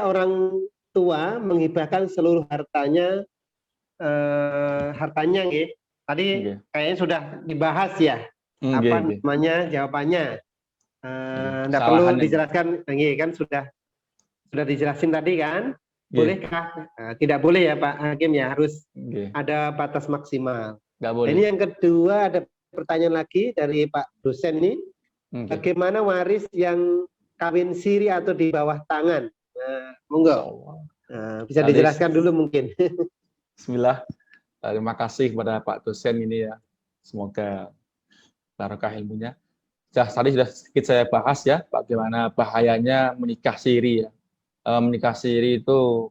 orang tua menghibahkan seluruh hartanya, nggih. Tadi Nggih. kayaknya sudah dibahas ya, Nggih, apa nggih. namanya jawabannya. Nggak perlu Kesalahannya. dijelaskan, nggih kan sudah dijelasin tadi kan. Nggih. Bolehkah? Tidak boleh ya Pak Hakim ya, harus Nggih. ada batas maksimal. Nggak Nah, boleh. ini yang kedua, ada pertanyaan lagi dari Pak dosen nih. Nggih. Bagaimana waris yang kawin siri atau di bawah tangan? Monggo. Bisa dijelaskan dulu mungkin. Bismillah. Terima kasih kepada Pak dosen ini ya. Semoga barokah ilmunya. Tadi sudah sedikit saya bahas ya, bagaimana bahayanya menikah siri ya. Menikah siri itu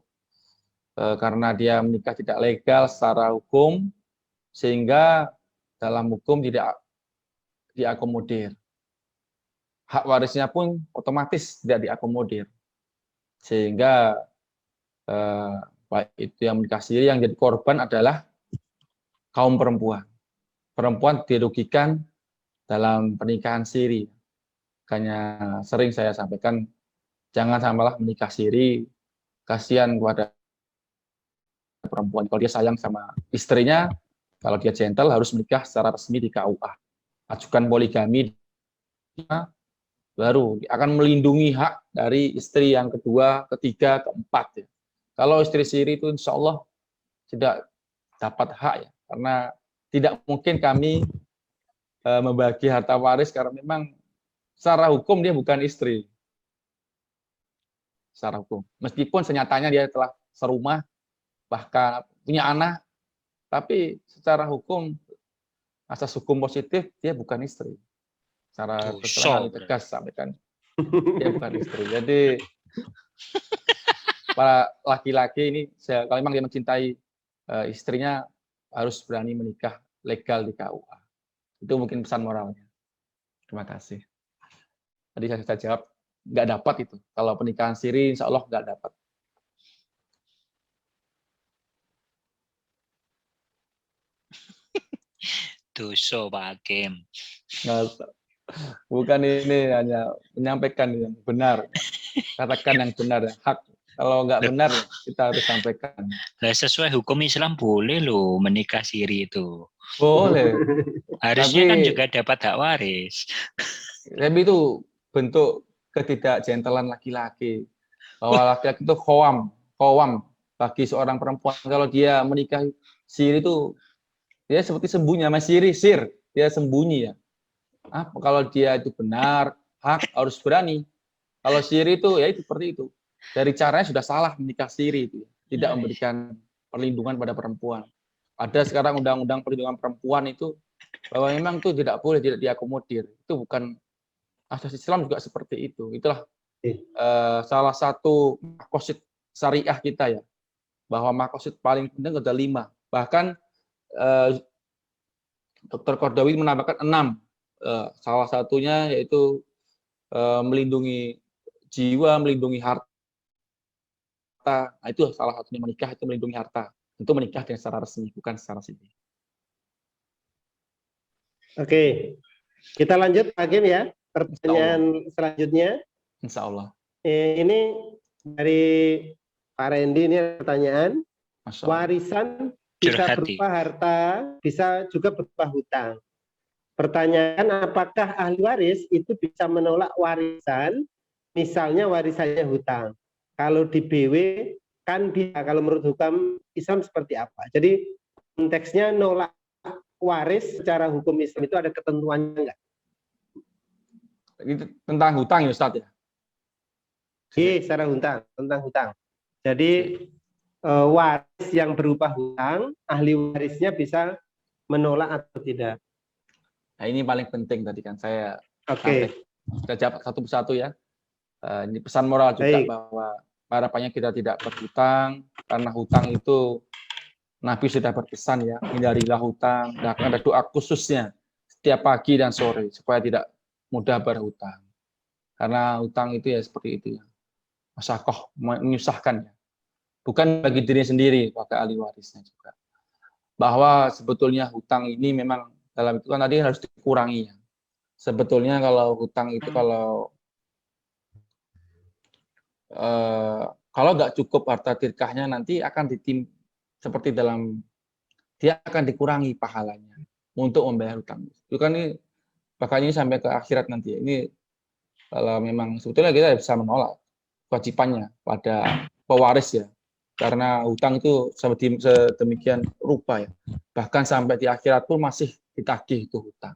karena dia menikah tidak legal secara hukum, sehingga dalam hukum tidak diakomodir. Hak warisnya pun otomatis tidak diakomodir. Sehingga baik itu yang menikah siri, yang jadi korban adalah kaum perempuan. Perempuan dirugikan dalam pernikahan siri. Makanya sering saya sampaikan, jangan sampailah menikah siri, kasihan kepada perempuan. Kalau dia sayang sama istrinya, kalau dia gentle harus menikah secara resmi di KUA. Ajukan poligami, baru akan melindungi hak dari istri yang kedua, ketiga, keempat. Ya. Kalau istri siri itu insya Allah tidak dapat hak ya, karena tidak mungkin kami membagi harta waris karena memang secara hukum dia bukan istri. Secara hukum. Meskipun senyatanya dia telah serumah, bahkan punya anak, tapi secara hukum, asas hukum positif, dia bukan istri. Secara terang tegas sampaikan, dia bukan istri. Jadi, para laki-laki ini, kalau memang dia mencintai istrinya, harus berani menikah legal di KUA. Itu mungkin pesan moralnya. Terima kasih. Tadi saya jawab, nggak dapat itu. Kalau pernikahan siri, insya Allah nggak dapat. Dosa Pak Hakim. Bukan, ini hanya menyampaikan yang benar. Katakan yang benar, hak. Kalau nggak benar, kita harus sampaikan. Nah, sesuai hukum Islam boleh loh menikah siri itu. Boleh. Harusnya tapi, kan juga dapat hak waris. Tapi itu bentuk ketidakgentelan laki-laki. Bahwa laki-laki itu khawam bagi seorang perempuan. Kalau dia menikah siri itu, dia seperti sembunyi, sama sir, dia sembunyi ya. Kalau dia itu benar, hak, harus berani. Kalau siri itu, ya itu seperti itu. Dari caranya sudah salah menikah siri itu. Tidak memberikan perlindungan pada perempuan. Ada sekarang undang-undang perlindungan perempuan itu, bahwa memang itu tidak boleh, tidak diakomodir. Itu bukan, asas Islam juga seperti itu. Itulah salah satu makosid syariah kita ya. Bahwa makosid paling penting ada 5. Bahkan Dr. Kordawi menambahkan 6. Salah satunya yaitu melindungi jiwa, melindungi harta. Nah, itu salah satunya, menikah itu melindungi harta. Itu menikah dengan secara resmi, bukan secara siri. Oke, kita lanjut Pak Hakim ya. Pertanyaan selanjutnya. Insya Allah. Ini dari Pak Randy, ini pertanyaan. Warisan bisa berupa harta, bisa juga berupa hutang. Pertanyaan, apakah ahli waris itu bisa menolak warisan, misalnya warisannya hutang? Kalau di BW kan bisa, kalau menurut hukum Islam seperti apa? Jadi konteksnya nolak waris secara hukum Islam itu ada ketentuannya enggak? Itu tentang hutang ya Ustaz ya? Iya, secara hutang, tentang hutang. Jadi waris yang berupa hutang, ahli warisnya bisa menolak atau tidak. Nah, ini paling penting tadi kan saya sudah jawab satu persatu ya. Ini pesan moral juga bahwa harapannya kita tidak berhutang, karena hutang itu Nabi sudah berpesan ya, hindarilah hutang. Dan ada doa khususnya setiap pagi dan sore supaya tidak mudah berhutang. Karena hutang itu ya seperti itu ya, masyakoh, menyusahkan ya. Bukan bagi diri sendiri, bagi ahli warisnya juga. Bahwa sebetulnya hutang ini memang dalam itu kan tadi harus dikurangi ya. Sebetulnya kalau hutang itu Kalau nggak cukup harta tirkahnya nanti akan seperti dia akan dikurangi pahalanya untuk membayar hutang. Itu kan ini bahkan ini sampai ke akhirat nanti. Ini kalau memang sebetulnya kita bisa menolak kewajibannya pada pewaris ya. Karena hutang itu sedemikian rupa ya. Bahkan sampai di akhirat pun masih ditagih itu hutang.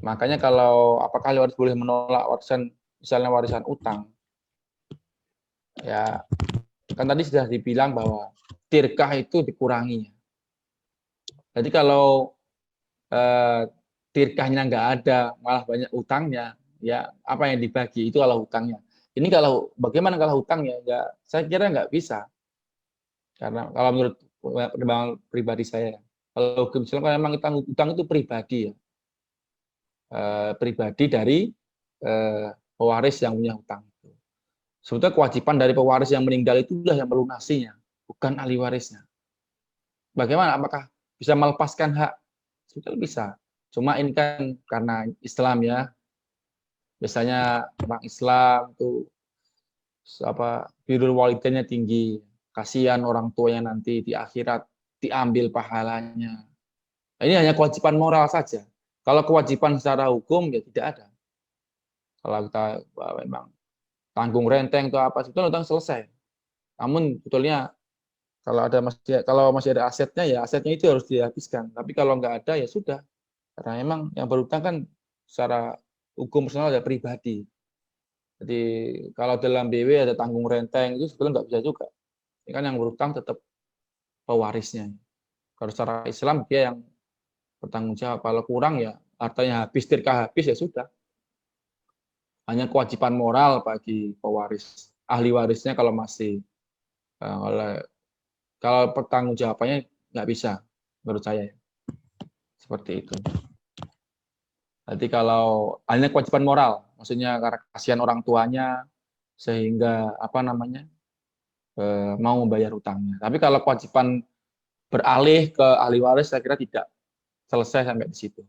Makanya kalau apakah ahli waris boleh menolak warisan, misalnya warisan utang? Ya, kan tadi sudah dibilang bahwa tirkah itu dikurangi. Jadi kalau tirkahnya nggak ada, malah banyak utangnya, ya apa yang dibagi itu kalau hutangnya. Ini kalau bagaimana kalau hutangnya? Ya, saya kira nggak bisa. Karena kalau menurut pertimbangan pribadi saya, kalau hukum Islam kan memang utang itu pribadi ya, pribadi dari pewaris yang punya hutang. Sebetulnya kewajiban dari pewaris yang meninggal itulah yang melunasinya, bukan ahli warisnya. Bagaimana? Apakah bisa melepaskan hak? Sebetulnya bisa. Cuma ini kan karena Islam ya, biasanya orang Islam itu birrul walidainnya tinggi, kasihan orang tuanya nanti di akhirat diambil pahalanya. Nah, ini hanya kewajiban moral saja. Kalau kewajiban secara hukum ya tidak ada. Kalau kita memang tanggung renteng atau apa, sebetulnya utang selesai. Namun sebetulnya kalau masih ada asetnya ya asetnya itu harus dihabiskan. Tapi kalau nggak ada ya sudah. Karena memang yang berutang kan secara hukum personal ada pribadi. Jadi kalau dalam BW ada tanggung renteng itu sebetulnya nggak bisa juga. Ini kan yang berutang tetap pewarisnya. Kalau secara Islam dia yang bertanggung jawab. Kalau kurang ya hartanya habis, tirkah habis ya sudah. Hanya kewajiban moral bagi pewaris. Ahli warisnya kalau masih kalau pertanggung jawabannya nggak bisa menurut saya. Seperti itu. Jadi kalau hanya kewajiban moral, maksudnya karena kasihan orang tuanya sehingga mau membayar hutangnya. Tapi kalau kewajiban beralih ke ahli waris saya kira tidak selesai sampai di situ.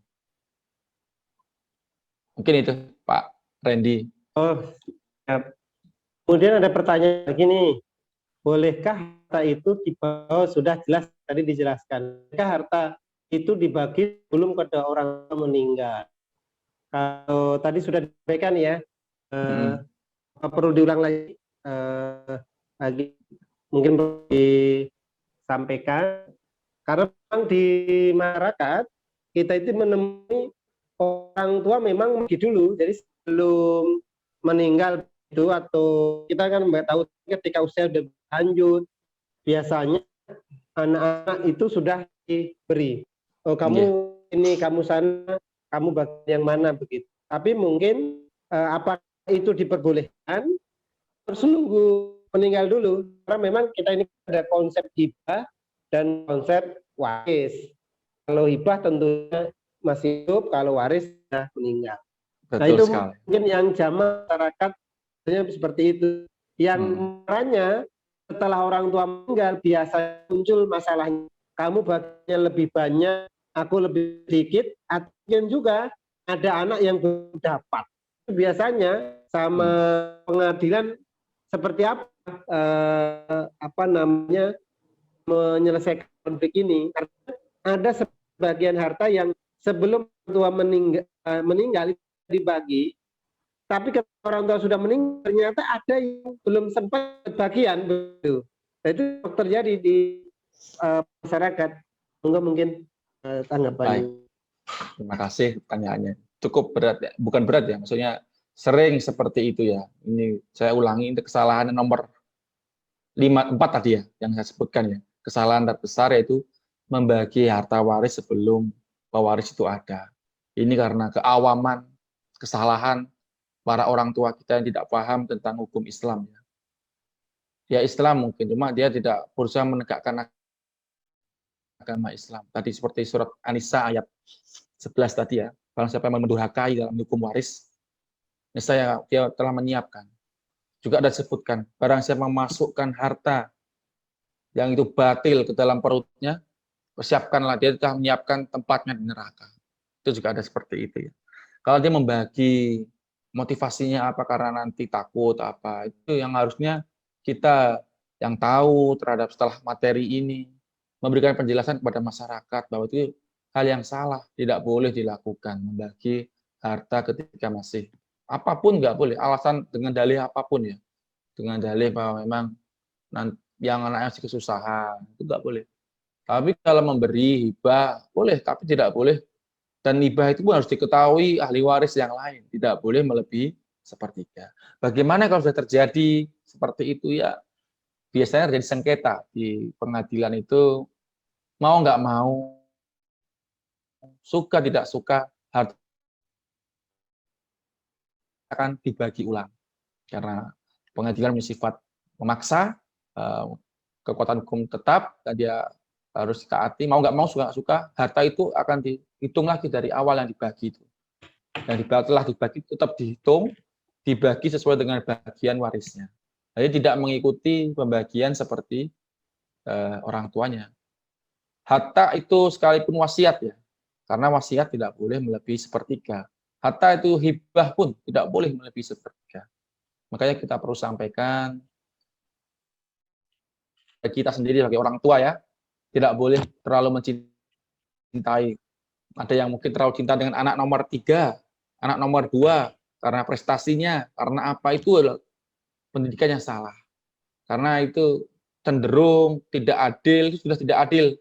Mungkin itu Pak Randy. Oh, siap. Kemudian ada pertanyaan begini, bolehkah harta itu sudah jelas tadi dijelaskan, bolehkah harta itu dibagi sebelum kedua orang meninggal? Kalau tadi sudah disampaikan ya, perlu diulang lagi, mungkin perlu disampaikan, karena memang di masyarakat kita itu menemui orang tua memang mati dulu, jadi sebelum meninggal itu atau kita kan nggak tahu ketika usia sudah lanjut, biasanya anak-anak itu sudah diberi, oh kamu ini, kamu sana, kamu bagian yang mana begitu. Tapi mungkin apa itu diperbolehkan harus nunggu meninggal dulu, karena memang kita ini ada konsep hibah dan konsep waris. Kalau hibah tentunya masih hidup, kalau waris sudah meninggal. Betul nah itu sekali. Mungkin yang zaman masyarakat seperti itu. Yang caranya setelah orang tua meninggal biasa muncul masalahnya. Kamu bagiannya lebih banyak, aku lebih sedikit, atau juga ada anak yang belum dapat. Biasanya sama pengadilan seperti apa menyelesaikan konflik ini. Karena ada sebagian harta yang sebelum tua meninggal dibagi, tapi ketika orang tua sudah meninggal ternyata ada yang belum sempat bagian begitu. Nah, itu terjadi di masyarakat. Mungkin tanggapan. Baik. Terima kasih pertanyaannya. Cukup berat ya, bukan berat ya, maksudnya sering seperti itu ya. Ini saya ulangi, ini kesalahan nomor 4 tadi ya yang saya sebutkan ya. Kesalahan terbesar yaitu membagi harta waris sebelum pewaris itu ada. Ini karena keawaman, kesalahan para orang tua kita yang tidak paham tentang hukum Islam ya. Ya Islam mungkin, cuma dia tidak berusaha menegakkan agama Islam. Tadi seperti surat An-Nisa ayat 11 tadi ya, kalau siapa yang mendurhakai dalam hukum waris, niscaya dia telah menyiapkan. Juga ada disebutkan, barang siapa memasukkan harta yang itu batil ke dalam perutnya, persiapkanlah, dia telah menyiapkan tempatnya di neraka. Itu juga ada seperti itu ya. Kalau dia membagi motivasinya apa karena nanti takut apa, itu yang harusnya kita yang tahu terhadap setelah materi ini, memberikan penjelasan kepada masyarakat bahwa itu hal yang salah, tidak boleh dilakukan, membagi harta ketika masih apapun nggak boleh, alasan dengan dalih apapun ya, dengan dalih bahwa memang yang anaknya masih kesusahan, itu nggak boleh. Tapi kalau memberi hibah boleh, tapi tidak boleh, dan hibah itu pun harus diketahui ahli waris yang lain, tidak boleh melebihi sepertiga. Bagaimana kalau sudah terjadi seperti itu ya, biasanya terjadi sengketa di pengadilan itu, mau nggak mau, suka tidak suka, harta akan dibagi ulang. Karena pengadilan punya sifat memaksa, kekuatan hukum tetap, dan dia harus taati, mau nggak mau, suka nggak suka, harta itu akan dihitung lagi dari awal yang dibagi itu. Yang telah dibagi tetap dihitung, dibagi sesuai dengan bagian warisnya. Jadi tidak mengikuti pembagian seperti orang tuanya. Harta itu sekalipun wasiat ya, karena wasiat tidak boleh melebihi sepertiga. Harta itu hibah pun tidak boleh melebihi sepertiga. Makanya kita perlu sampaikan, kita sendiri sebagai orang tua ya, tidak boleh terlalu mencintai. Ada yang mungkin terlalu cinta dengan anak nomor 3, anak nomor 2, karena prestasinya, karena apa, itu adalah pendidikan yang salah. Karena itu cenderung tidak adil, itu sudah tidak adil.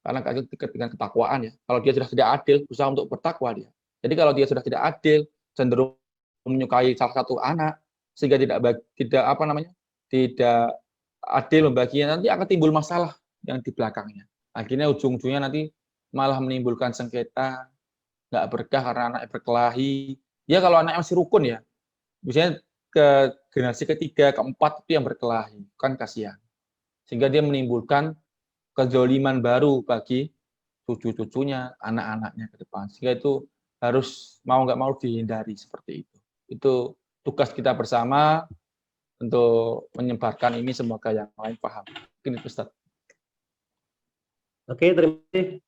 Karena itu dekat dengan ketakwaan ya. Kalau dia sudah tidak adil, berusaha untuk bertakwa dia. Jadi kalau dia sudah tidak adil, cenderung menyukai salah satu anak, sehingga tidak adil membaginya, nanti akan timbul masalah yang di belakangnya. Akhirnya ujung-ujungnya nanti malah menimbulkan sengketa, nggak berkah karena anaknya berkelahi. Ya kalau anaknya masih rukun ya, biasanya ke generasi ketiga, keempat itu yang berkelahi, kan kasihan. Sehingga dia menimbulkan kezoliman baru bagi cucu-cucunya, anak-anaknya ke depan. Sehingga itu harus mau nggak mau dihindari seperti itu. Itu tugas kita bersama untuk menyebarkan ini, semoga yang lain paham. Mungkin itu, Ustaz. Oke, terima kasih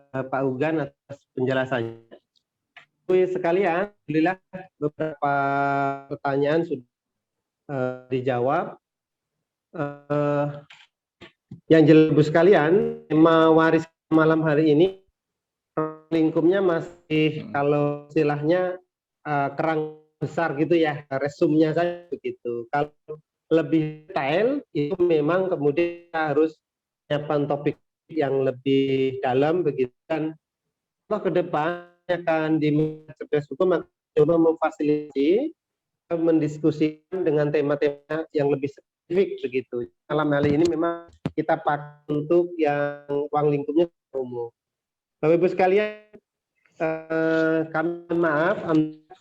Pak Ugan atas penjelasannya. Sekalian, alhamdulillah beberapa pertanyaan sudah dijawab. Yang jelas Ibu sekalian, tema waris malam hari ini lingkupnya masih kalau istilahnya kerang besar gitu ya, resumnya saja begitu. Kalau lebih detail itu memang kemudian kita harus menyiapkan topik yang lebih dalam begitu, kan ke depan akan di cerdas hukum akan coba memfasilitasi mendiskusikan dengan tema-tema yang lebih spesifik begitu. Dalam hal ini memang kita pakai untuk yang ruang lingkupnya umum. Bapak Ibu sekalian, kami maaf,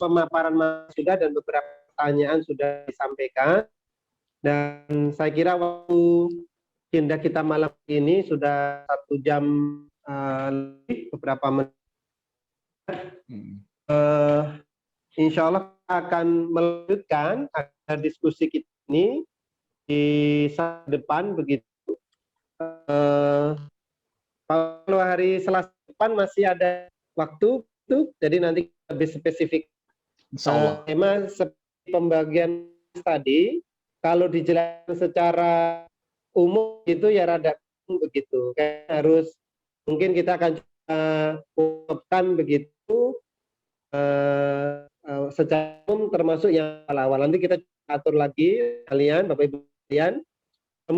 pemaparan sudah dan beberapa pertanyaan sudah disampaikan, dan saya kira waktu agenda kita malam ini sudah 1 jam lebih beberapa menit. Insya Allah akan melanjutkan diskusi kita ini di saat depan begitu. Kalau hari Selasa depan masih ada waktu, jadi nanti lebih spesifik. Tema seperti pembagian tadi, kalau dijelaskan secara umum itu ya rada begitu. Harus mungkin kita akan ungkapkan begitu secara umum termasuk yang awal. Nanti kita atur lagi kalian, Bapak Ibu sekalian,